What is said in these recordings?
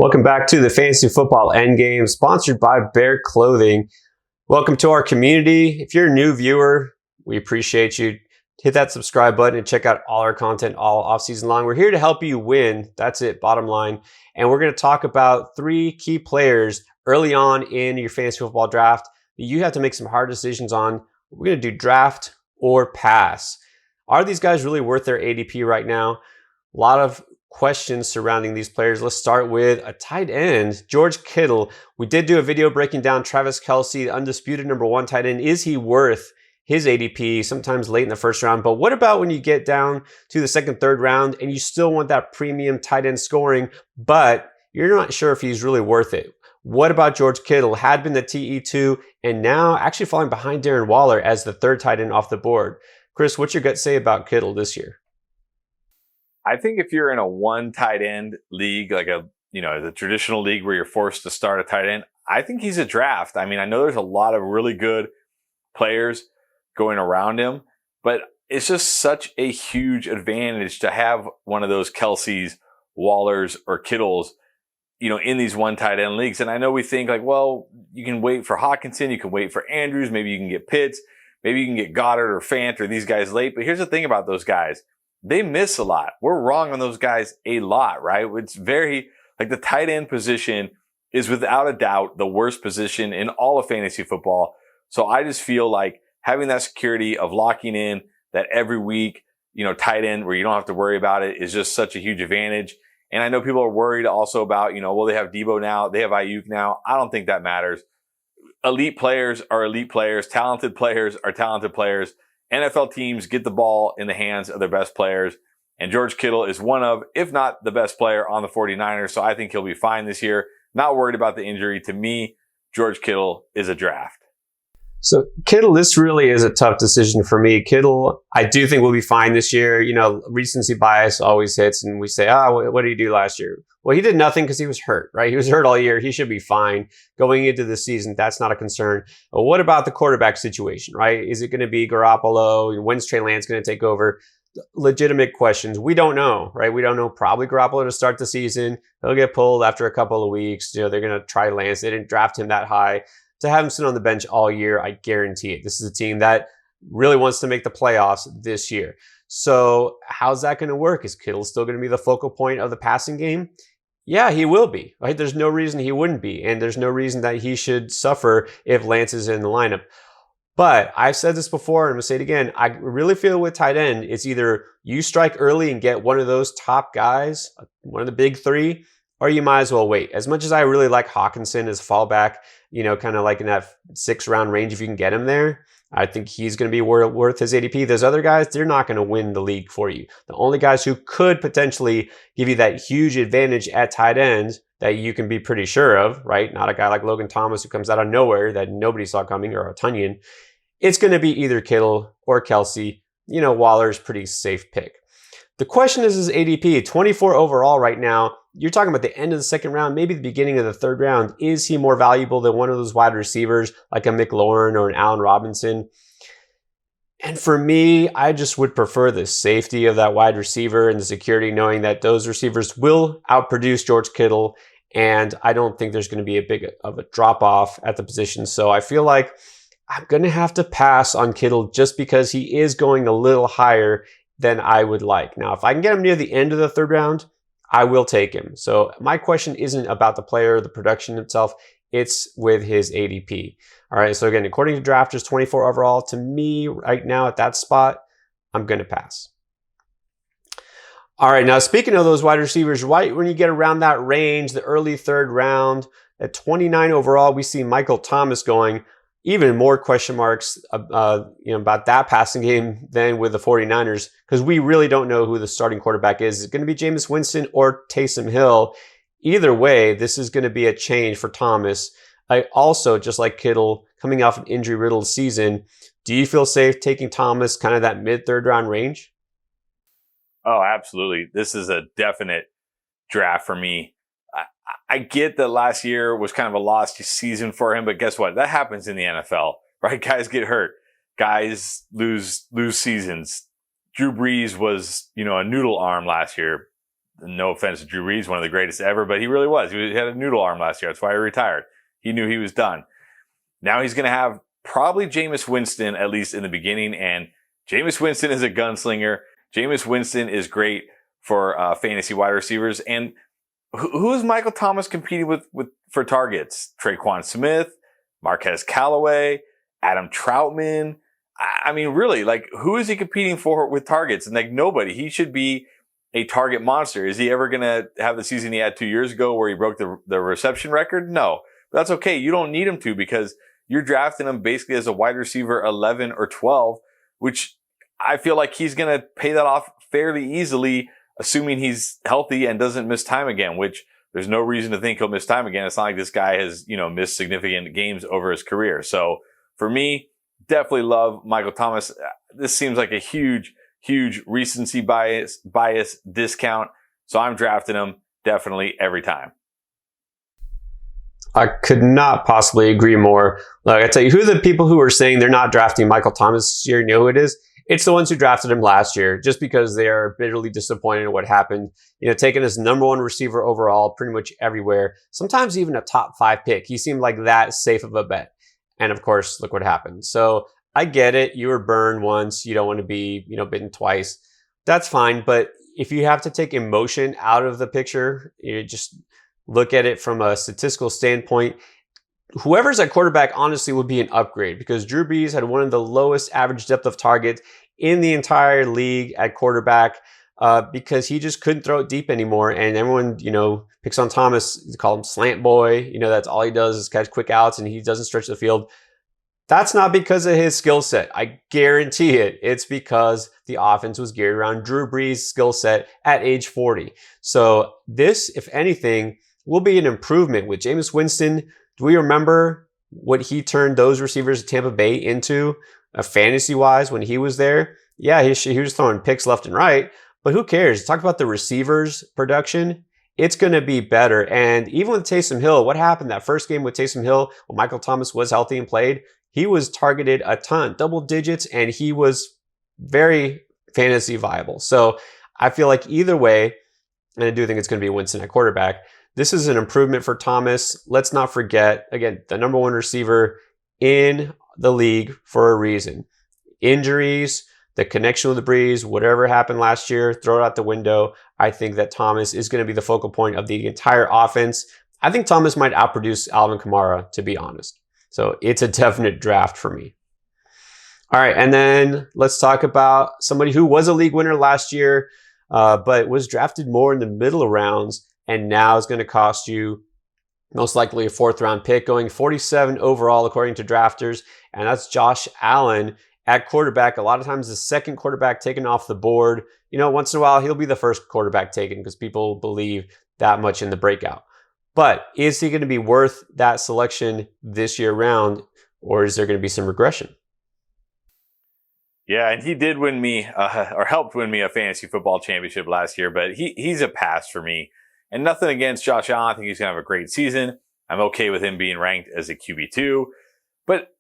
Welcome back to the Fantasy Football Endgame, sponsored by Bear Clothing. Welcome to our community. If you're a new viewer, we appreciate you. Hit that subscribe button and check out all our content all offseason long. We're here to help you win. That's it, bottom line. And we're going to talk about 3 key players early on in your fantasy football draft that you have to make some hard decisions on. We're going to do draft or pass. Are these guys really worth their ADP right now? A lot of questions surrounding these players. Let's start with a tight end, George Kittle. We did do a video breaking down Travis Kelce, the undisputed #1 tight end. Is he worth his ADP sometimes late in the first round? But what about when you get down to the second, third round and you still want that premium tight end scoring, but you're not sure if he's really worth it? What about George Kittle? Had been the TE2 and now actually falling behind Darren Waller as the third tight end off the board. Chris, what's your gut say about Kittle this year? I think if you're in a one tight end league, like the traditional league where you're forced to start a tight end, I think he's a draft. I mean, I know there's a lot of really good players going around him, but it's just such a huge advantage to have one of those Kelce's, Wallers, or Kittles, in these one tight end leagues. And I know we think like, well, you can wait for Hawkinson, you can wait for Andrews, maybe you can get Pitts, maybe you can get Goddard or Fant or these guys late. But here's the thing about those guys. They miss a lot. We're wrong on those guys a lot, right? It's very, like the tight end position is without a doubt the worst position in all of fantasy football. So I just feel like having that security of locking in that every week, tight end where you don't have to worry about it is just such a huge advantage. And I know people are worried also about, well, they have Debo now, they have Ayuk now. I don't think that matters. Elite players are elite players. Talented players are talented players. NFL teams get the ball in the hands of their best players, and George Kittle is one of, if not the best player on the 49ers, so I think he'll be fine this year. Not worried about the injury. To me, George Kittle is a draft. So Kittle, this really is a tough decision for me. Kittle, I do think will be fine this year. Recency bias always hits, and we say, what did he do last year? Well, he did nothing because he was hurt, right? He was hurt all year. He should be fine going into the season. That's not a concern. But what about the quarterback situation, right? Is it going to be Garoppolo? When's Trey Lance going to take over? Legitimate questions. We don't know, right? We don't know. Probably Garoppolo to start the season. He'll get pulled after a couple of weeks. They're going to try Lance. They didn't draft him that high. To have him sit on the bench all year, I guarantee it. This is a team that really wants to make the playoffs this year. So how's that going to work? Is Kittle still going to be the focal point of the passing game? Yeah, he will be, right? There's no reason he wouldn't be. And there's no reason that he should suffer if Lance is in the lineup. But I've said this before, and I'm going to say it again. I really feel with tight end, it's either you strike early and get one of those top guys, one of the big 3, or you might as well wait. As much as I really like Hawkinson as a fallback, kind of like in that 6th round range, if you can get him there, I think he's going to be worth his ADP. Those other guys, they're not going to win the league for you. The only guys who could potentially give you that huge advantage at tight end that you can be pretty sure of, right? Not a guy like Logan Thomas who comes out of nowhere that nobody saw coming, or a Tunyon. It's going to be either Kittle or Kelce. Waller's pretty safe pick. The question is his ADP, 24 overall right now. You're talking about the end of the 2nd round, maybe the beginning of the 3rd round. Is he more valuable than one of those wide receivers like a McLaurin or an Allen Robinson? And for me, I just would prefer the safety of that wide receiver and the security, knowing that those receivers will outproduce George Kittle. And I don't think there's going to be a big of a drop off at the position. So I feel like I'm going to have to pass on Kittle just because he is going a little higher than I would like. Now, if I can get him near the end of the 3rd round, I will take him. So my question isn't about the player or the production itself. It's with his ADP. All right. So again, according to drafters, 24 overall. To me right now at that spot, I'm going to pass. All right. Now, speaking of those wide receivers, right when you get around that range, the early 3rd round, at 29 overall, we see Michael Thomas going. Even more question marks about that passing game than with the 49ers, because we really don't know who the starting quarterback is. Is it going to be Jameis Winston or Taysom Hill? Either way, this is going to be a change for Thomas. I also, just like Kittle, coming off an injury-riddled season, do you feel safe taking Thomas kind of that mid-3rd round range? Oh, absolutely. This is a definite draft for me. I get that last year was kind of a lost season for him, but guess what? That happens in the NFL, right? Guys get hurt. Guys lose seasons. Drew Brees was, a noodle arm last year. no offense to Drew Brees, one of the greatest ever, but he really was. He had a noodle arm last year. That's why he retired. He knew he was done. Now he's going to have probably Jameis Winston, at least in the beginning. And Jameis Winston is a gunslinger. Jameis Winston is great for fantasy wide receivers. And who is Michael Thomas competing with for targets? Traquan Smith, Marquez Callaway, Adam Troutman. I mean, really, like, who is he competing for with targets? And like, nobody. He should be a target monster. Is he ever going to have the season he had 2 years ago where he broke the reception record? No. But that's okay. You don't need him to, because you're drafting him basically as a wide receiver 11 or 12, which I feel like he's going to pay that off fairly easily, assuming he's healthy and doesn't miss time again, which there's no reason to think he'll miss time again. It's not like this guy has, missed significant games over his career. So for me, definitely love Michael Thomas. This seems like a huge recency bias discount. So I'm drafting him definitely every time. I could not possibly agree more. Like, I tell you, who are the people who are saying they're not drafting Michael Thomas this year? You know who it is? It's the ones who drafted him last year, just because they are bitterly disappointed in what happened. Taking his number one receiver overall pretty much everywhere, sometimes even a top 5 pick. He seemed like that safe of a bet. And of course, look what happened. So I get it. You were burned once. You don't want to be, bitten twice. That's fine. But if you have to take emotion out of the picture, you just look at it from a statistical standpoint. Whoever's at quarterback honestly would be an upgrade, because Drew Brees had one of the lowest average depth of targets in the entire league at quarterback, because he just couldn't throw it deep anymore. And everyone, picks on Thomas, they call him slant boy. That's all he does is catch quick outs and he doesn't stretch the field. That's not because of his skill set. I guarantee it. It's because the offense was geared around Drew Brees' skill set at age 40. So this, if anything, will be an improvement with Jameis Winston. Do we remember what he turned those receivers at Tampa Bay into, fantasy-wise, when he was there? Yeah, he was throwing picks left and right, but who cares? Talk about the receivers' production. It's going to be better. And even with Taysom Hill, what happened that first game with Taysom Hill, when Michael Thomas was healthy and played? He was targeted a ton, double digits, and he was very fantasy viable. So I feel like either way, and I do think it's going to be Winston at quarterback, this is an improvement for Thomas. Let's not forget, again, the number one receiver in the league for a reason. Injuries, the connection with the Breeze, whatever happened last year, throw it out the window. I think that Thomas is going to be the focal point of the entire offense. I think Thomas might outproduce Alvin Kamara, to be honest. So it's a definite draft for me. All right, and then let's talk about somebody who was a league winner last year, but was drafted more in the middle rounds, and now is going to cost you most likely a 4th round pick, going 47 overall according to drafters, and that's Josh Allen at quarterback. A lot of times the second quarterback taken off the board. Once in a while he'll be the first quarterback taken because people believe that much in the breakout. But is he going to be worth that selection this year round, or is there going to be some regression? Yeah, and he did win me, or helped win me a fantasy football championship last year, but he's a pass for me. And nothing against Josh Allen. I think he's going to have a great season. I'm okay with him being ranked as a QB2. But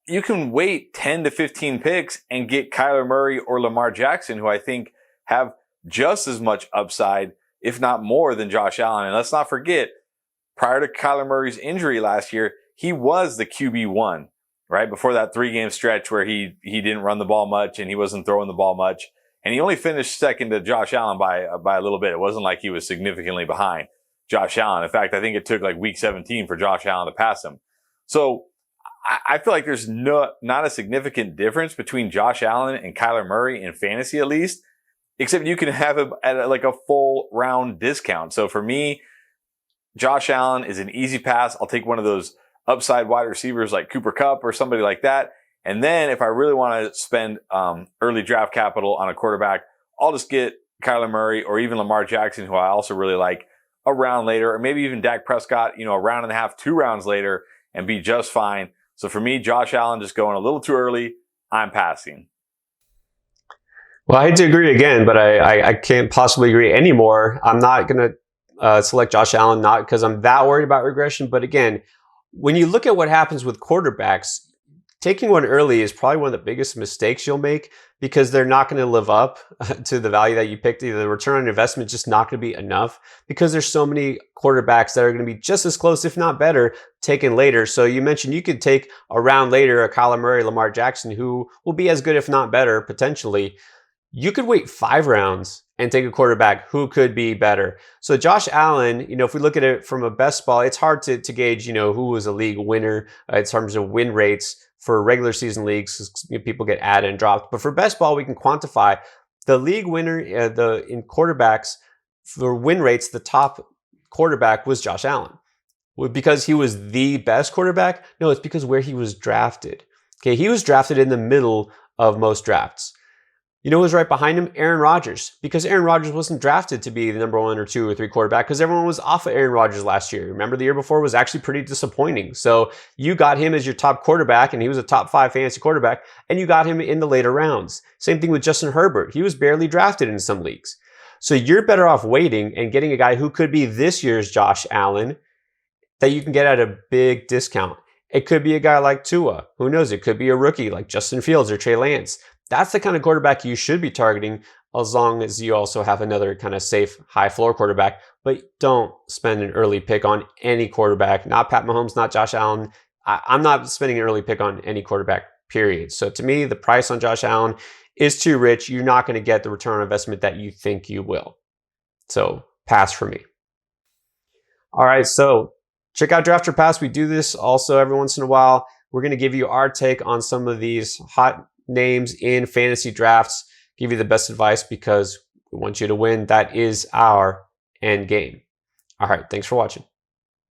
you can wait 10 to 15 picks and get Kyler Murray or Lamar Jackson, who I think have just as much upside, if not more, than Josh Allen. And let's not forget, prior to Kyler Murray's injury last year, he was the QB1, right? Before that 3-game stretch where he didn't run the ball much and he wasn't throwing the ball much. And he only finished second to Josh Allen by a little bit. It wasn't like he was significantly behind Josh Allen. In fact, I think it took like week 17 for Josh Allen to pass him. So I feel like there's not a significant difference between Josh Allen and Kyler Murray in fantasy, at least, except you can have him at a full round discount. So for me, Josh Allen is an easy pass. I'll take one of those upside wide receivers like Cooper Kupp or somebody like that. And then if I really want to spend early draft capital on a quarterback, I'll just get Kyler Murray or even Lamar Jackson, who I also really like, a round later, or maybe even Dak Prescott, a round and a half, 2 rounds later, and be just fine. So for me, Josh Allen just going a little too early. I'm passing. Well, I hate to agree again, but I can't possibly agree anymore. I'm not going to select Josh Allen, not because I'm that worried about regression. But again, when you look at what happens with quarterbacks, taking one early is probably one of the biggest mistakes you'll make, because they're not going to live up to the value that you picked. Either the return on investment is just not going to be enough because there's so many quarterbacks that are going to be just as close, if not better, taken later. So you mentioned you could take a round later a Kyler Murray, Lamar Jackson, who will be as good, if not better, potentially. You could wait 5 rounds and take a quarterback who could be better. So Josh Allen, if we look at it from a best ball, it's hard to gauge, who was a league winner in terms of win rates for regular season leagues. People get added and dropped. But for best ball, we can quantify the league winner in quarterbacks for win rates. The top quarterback was Josh Allen. Because he was the best quarterback? No, it's because where he was drafted. Okay, he was drafted in the middle of most drafts. Who was right behind him? Aaron Rodgers. Because Aaron Rodgers wasn't drafted to be the number 1 or 2 or 3 quarterback because everyone was off of Aaron Rodgers last year. Remember, the year before was actually pretty disappointing. So you got him as your top quarterback, and he was a top 5 fantasy quarterback, and you got him in the later rounds. Same thing with Justin Herbert. He was barely drafted in some leagues. So you're better off waiting and getting a guy who could be this year's Josh Allen that you can get at a big discount. It could be a guy like Tua. Who knows? It could be a rookie like Justin Fields or Trey Lance. That's the kind of quarterback you should be targeting, as long as you also have another kind of safe, high floor quarterback. But don't spend an early pick on any quarterback. Not Pat Mahomes, not Josh Allen. I'm not spending an early pick on any quarterback, period. So to me, the price on Josh Allen is too rich. You're not going to get the return on investment that you think you will. So pass for me. All right, so check out Draft or Pass. We do this also every once in a while. We're going to give you our take on some of these hot names in fantasy drafts, give you the best advice because we want you to win. That is our end game. All right, thanks for watching.